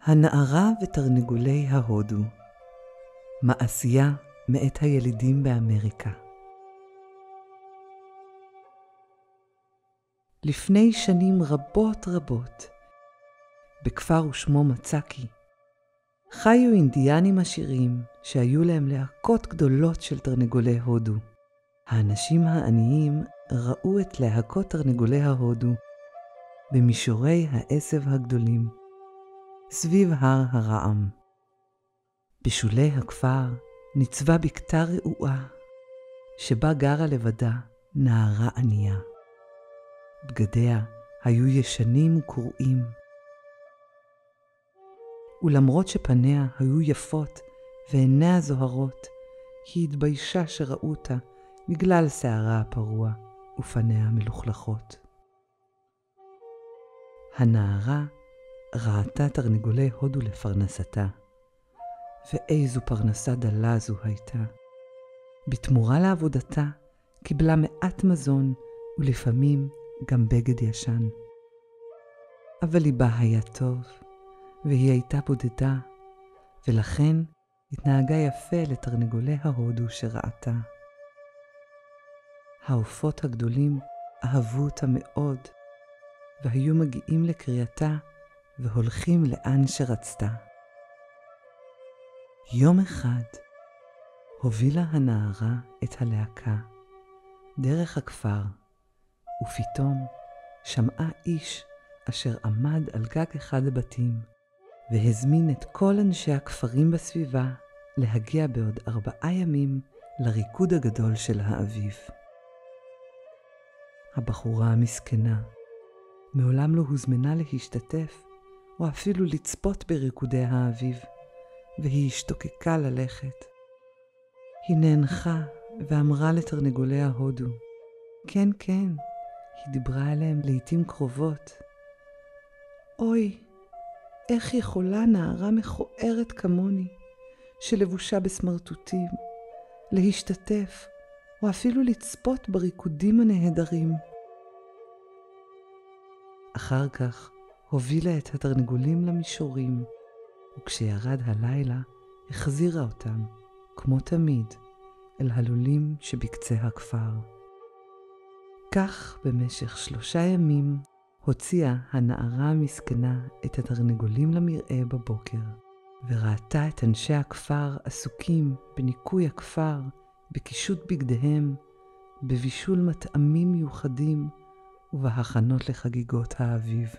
הנערה ותרנגולי ההודו. מעשייה מאת הילידים באמריקה. לפני שנים רבות, בכפר ושמו מצאקי, חיו אינדיאנים עשירים שהיו להם להקות גדולות של תרנגולי הודו. האנשים העניים ראו את להקות תרנגולי ההודו במישורי העשב הגדולים, סביב הר הרעם. בשולי הכפר ניצבה בקתה רעועה, שבה גרה לבדה נערה ענייה. בגדיה היו ישנים וקרועים, ולמרות שפניה היו יפות ועיניה זוהרות, היא התביישה שראו אותה בגלל שערה הפרוע ופניה המלוכלכות. הנערה ראתה תרנגולי הודו לפרנסתה, ואיזו פרנסה דלה זו הייתה. בתמורה לעבודתה קיבלה מעט מזון ולפעמים גם בגד ישן. אבל ליבה היה טוב, והיא הייתה בודדה, ולכן התנהגה יפה לתרנגולי ההודו שראתה. העופות הגדולים אהבו אותה מאוד, והיו מגיעים לקריאתה והולכים לאן שרצתה. יום אחד הובילה הנערה את הלהקה דרך הכפר, ופתאום שמעה איש אשר עמד על גג אחד הבתים, והזמין את כל אנשי הכפרים בסביבה להגיע בעוד 4 ימים לריקוד הגדול של האביב. הבחורה המסכנה מעולם לא הוזמנה להשתתף או אפילו לצפות בריקודי האביב, והיא השתוקקה ללכת. היא נאנחה ואמרה לתרנגולי ההודו, כן, היא דיברה אליהם לעתים קרובות. אוי, איך יכולה נערה מכוערת כמוני, שלבושה בסמרטוטים, להשתתף או אפילו לצפות בריקודים הנהדרים. אחר כך הובילה את התרנגולים למישורים, וכשירד הלילה החזירה אותם, כמו תמיד, אל הלולים שבקצה הכפר. כך במשך 3 ימים הוציאה הנערה המסכנה את התרנגולים למרעה בבוקר, וראתה את אנשי הכפר עסוקים בניקוי הכפר, בקישוט בגדיהם, בבישול מטעמים מיוחדים ובהכנות לחגיגות האביב.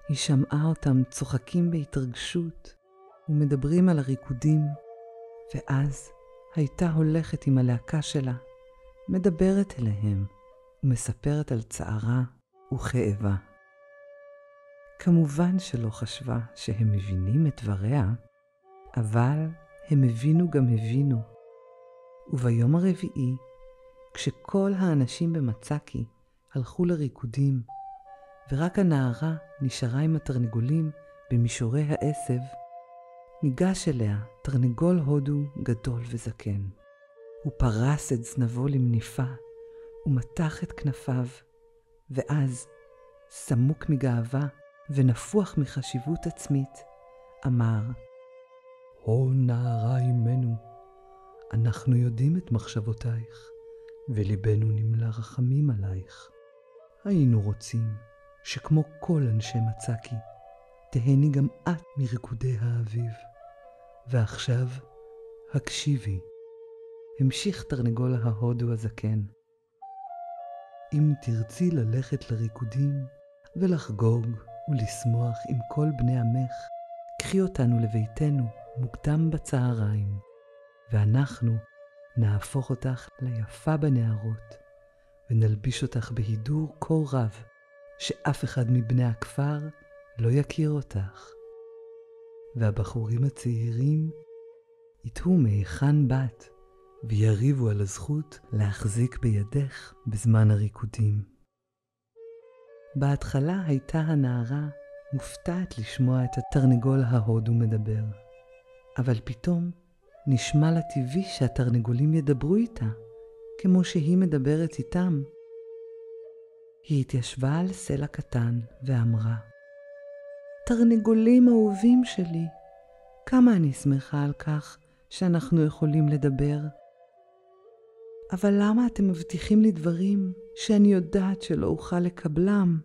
היא שמעה אותם צוחקים בהתרגשות ומדברים על הריקודים, ואז הייתה הולכת עם הלהקה שלה, מדברת אליהם ומספרת על צערה וכאבה. כמובן שלא חשבה שהם מבינים את דבריה, אבל הם הבינו. וביום הרביעי, כשכל האנשים במצאקי הלכו לריקודים, ורק הנערה נשארה עם התרנגולים במישורי העשב, ניגש אליה תרנגול הודו גדול וזקן. הוא פרס את זנבו למניפה ומתח את כנפיו, ואז, סמוק מגאווה ונפוח מחשיבות עצמית, אמר, הו נערה עמנו, אנחנו יודעים את מחשבותייך, וליבנו נמלא רחמים עלייך. היינו רוצים שכמו כל אנשי מצאקי, תהני גם את מריקודי האביב. ועכשיו, הקשיבי, המשיך תרנגול ההודו הזקן. אם תרצי ללכת לריקודים ולחגוג ולשמוח עם כל בני עמך, קחי אותנו לביתנו מוקדם בצהריים, ואנחנו נהפוך אותך ליפה בנערות, ונלביש אותך בהידור כה רב, שאף אחד מבני הכפר לא יכיר אותך. והבחורים הצעירים יתהו מהיכן בת, ויריבו על הזכות להחזיק בידך בזמן הריקודים. בהתחלה הייתה הנערה מופתעת לשמוע את התרנגול ההודו מדבר, אבל פתאום נשמע לה טבעי שהתרנגולים ידברו איתה, כמו שהיא מדברת איתם. היא התיישבה על סלע קטן ואמרה, תרנגולים אהובים שלי, כמה אני שמחה על כך שאנחנו יכולים לדבר. אבל למה אתם מבטיחים לי דברים שאני יודעת שלא אוכל לקבלם?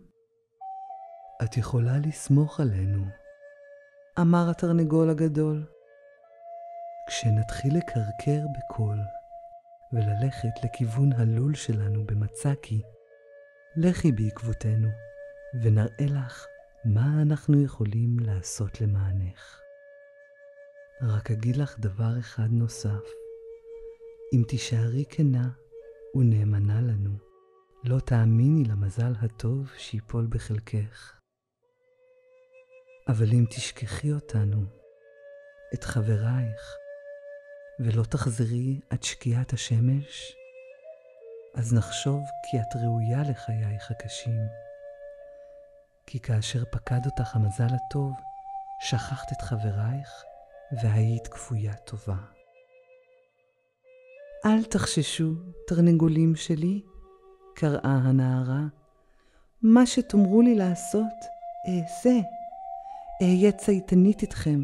את יכולה לסמוך עלינו, אמר התרנגול הגדול. כשנתחיל לקרקר בקול וללכת לכיוון הלול שלנו במצקי, לכי בעקבותינו ונראה לך מה אנחנו יכולים לעשות למענך. רק אגיד לך דבר אחד נוסף, אם תישארי כנה ונאמנה לנו, לא תאמיני למזל הטוב שיפול בחלקך. אבל אם תשכחי אותנו, את חברייך, ולא תחזרי עד שקיעת השמש, אז נחשוב כי את ראויה לחייך הקשים. כי כאשר פקד אותך המזל הטוב, שכחת את חברייך והיית כפויה טובה. אל תחששו, תרנגולים שלי, קראה הנערה. מה שתאמרו לי לעשות, אעשה. אהיה צייתנית איתכם,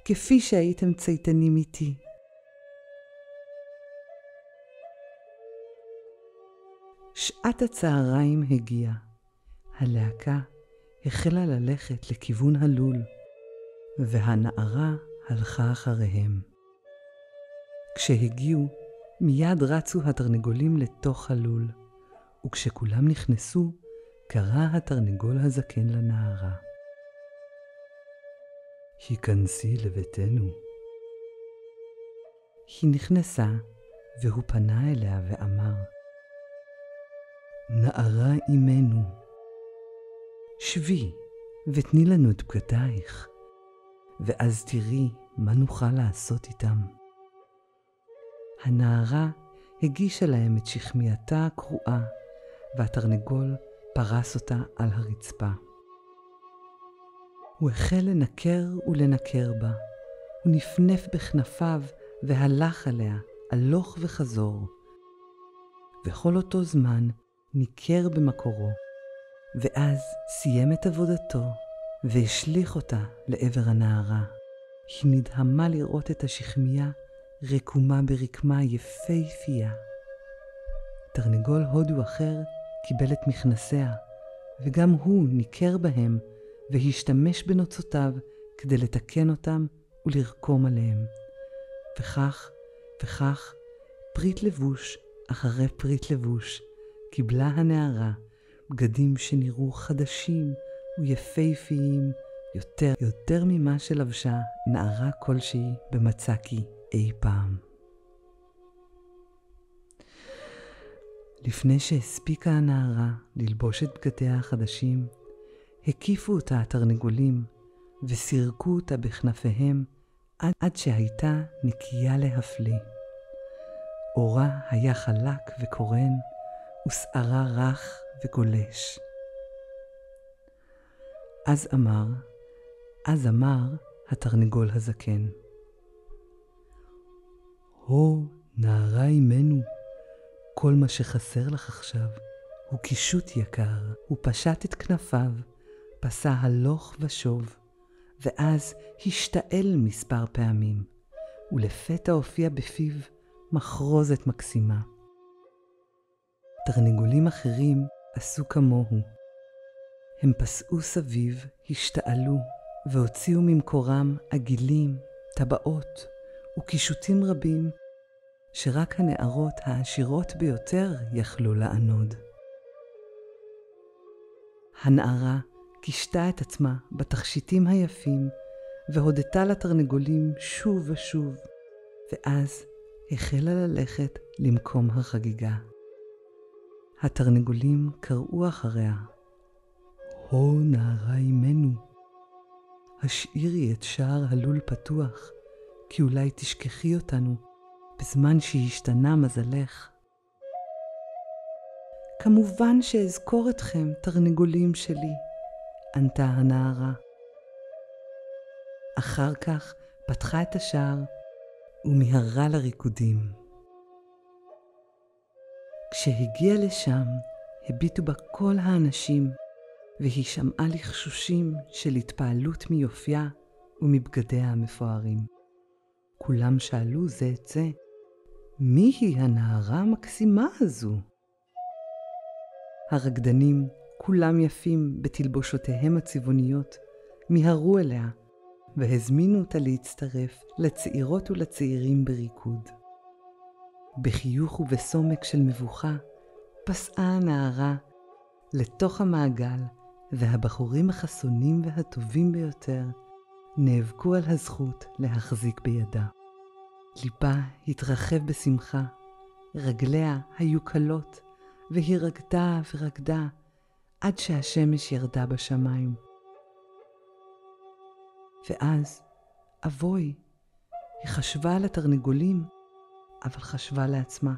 כפי שהייתם צייתנים איתי. שעת הצהריים הגיעה. הלהקה החלה ללכת לכיוון הלול, והנערה הלכה אחריהם. כשהגיעו, מיד רצו התרנגולים לתוך הלול, וכשכולם נכנסו, קרא התרנגול הזקן לנערה. היכנסי לביתנו. היא נכנסה, והוא פנה אליה ואמר, נערה אימנו, שבי ותני לנו את בגדייך, ואז תראי מה נוכל לעשות איתם. הנערה הגישה להם את שכמייתה הקרועה, והתרנגול פרס אותה על הרצפה. הוא החל לנקר ולנקר בה, הוא נפנף בכנפיו והלך עליה, הלוך וחזור. וכל אותו זמן ניקר במקורו, ואז סיים את עבודתו והשליך אותה לעבר הנערה. היא נדהמה לראות את השכמיה רקומה ברקמה יפהפייה. תרנגול הודו אחר קיבל את מכנסיה, וגם הוא ניקר בהם והשתמש בנוצותיו כדי לתקן אותם ולרקום עליהם. וכך, פריט לבוש אחרי פריט לבוש, קיבלה הנערה בגדים שנראו חדשים ויפהפיים יותר ממה שלבשה נערה כלשהי במצקי אי פעם. לפני שהספיקה הנערה ללבוש את בגדיה החדשים, הקיפו אותה התרנגולים וסירקו אותה בכנפיהם עד שהייתה נקייה להפליא. אורה היה חלק וקורן, ושערה רך וגולש. אז אמר התרנגול הזקן, הו, נערה אימנו, כל מה שחסר לך עכשיו הוא קישוט יקר. הוא פשט את כנפיו, פסע הלוך ושוב, ואז השתעל מספר פעמים, ולפתע הופיע בפיו מחרוזת מקסימה. תרנגולים אחרים עשו כמוהו. הם פסעו סביב, השתעלו, והוציאו ממקורם עגילים, טבעות וקישוטים רבים, שרק הנערות העשירות ביותר יכלו לענוד. הנערה קישתה את עצמה בתכשיטים היפים, והודתה לתרנגולים שוב ושוב, ואז החלה ללכת למקום החגיגה. התרנגולים קראו אחריה, הו נערה אימנו, השאירי את שער הלול פתוח, כי אולי תשכחי אותנו בזמן שהשתנה מזלך. כמובן שאזכור אתכם, תרנגולים שלי, ענתה הנערה. אחר כך פתחה את השער ומיהרה לריקודים. כשהגיעה לשם, הביטו בה כל האנשים, והיא שמעה לחשושים של התפעלות מיופייה ומבגדיה המפוארים. כולם שאלו זה את זה, מי היא הנערה המקסימה הזו? הרקדנים, כולם יפים בתלבושותיהם הצבעוניות, מיהרו אליה והזמינו אותה להצטרף לצעירות ולצעירים בריקוד. בחיוך ובסומק של מבוכה פסעה הנערה לתוך המעגל, והבחורים החסונים והטובים ביותר נאבקו על הזכות להחזיק בידה. ליבה התרחב בשמחה, רגליה היו קלות, והיא רקדה ורקדה עד שהשמש ירדה בשמיים. ואז, אבוי, היא חשבה על התרנגולים, אבל חשבה לעצמה,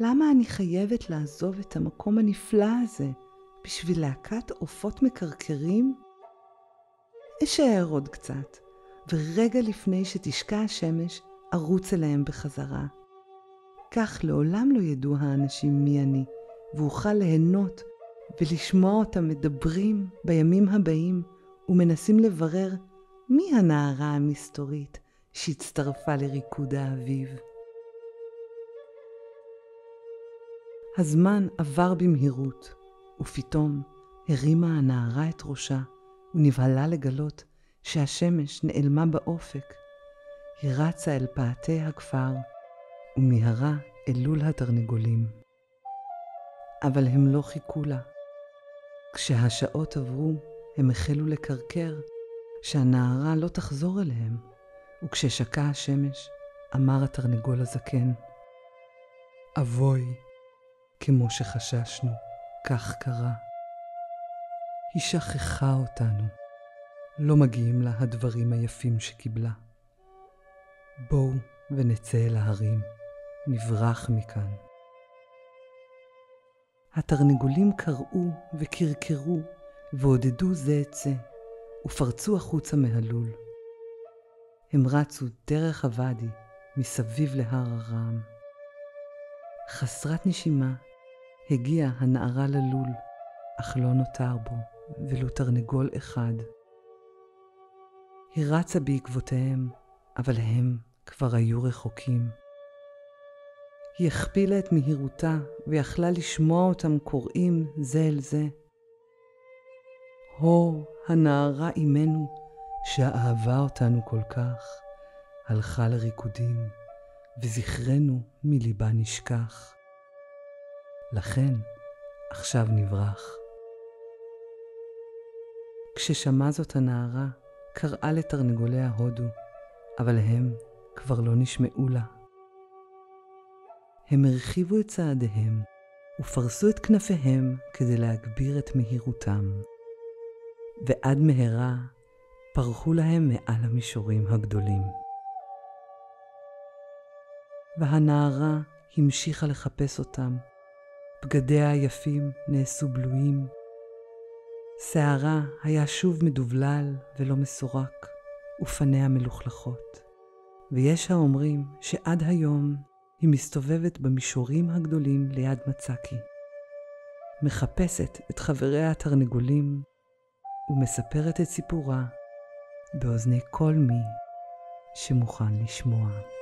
למה אני חייבת לעזוב את המקום הנפלא הזה בשביל להקת עופות מקרקרים? אשאר עוד קצת, ורגע לפני שתשקע השמש ארוץ אליהם בחזרה. כך לעולם לא ידעו האנשים מי אני, ואוכל ליהנות ולשמוע אותם מדברים בימים הבאים ומנסים לברר מי הנערה המסתורית שהצטרפה לריקוד האביב. הזמן עבר במהירות, ופתאום הרימה הנערה את ראשה ונבהלה לגלות שהשמש נעלמה באופק. היא רצה אל פאתי הכפר ומיהרה אל לול התרנגולים. אבל הם לא חיכו לה. כשהשעות עברו, הם החלו לקרקר שהנערה לא תחזור אליהם, וכששקע השמש, אמר התרנגול הזקן, אבוי, כמו שחששנו, כך קרה. היא שכחה אותנו. לא מגיעים לה הדברים היפים שקיבלה. בואו ונצא אל ההרים, נברח מכאן. התרנגולים קראו וקרקרו ועודדו זה את זה, ופרצו החוצה מהלול. הם רצו דרך הוואדי מסביב להר הרם. חסרת נשימה הגיעה הנערה ללול, אך לא נותר בו ולו תרנגול אחד. היא רצה בעקבותיהם, אבל הם כבר היו רחוקים. היא הכפילה את מהירותה ויכלה לשמוע אותם קוראים זה אל זה. הו, הנערה אימנו שאהבה אותנו כל כך, הלכה לריקודים, וזכרנו מליבה נשכח. לכן, עכשיו נברח. כששמע זאת הנערה, קראה לתרנגולי ההודו, אבל הם כבר לא נשמעו לה. הם הרחיבו את צעדיהם ופרסו את כנפיהם כדי להגביר את מהירותם. ועד מהרה פרחו להם מעל המישורים הגדולים. והנערה המשיכה לחפש אותם. בגדיה היפים נעשו בלויים. שערה היה שוב מדובלל ולא מסורק, ופניה מלוכלכות. ויש האומרים שעד היום היא מסתובבת במישורים הגדולים ליד מצקי. מחפשת את חבריה התרנגולים, ומספרת את סיפורה באוזני כל מי שמוכן לשמוע.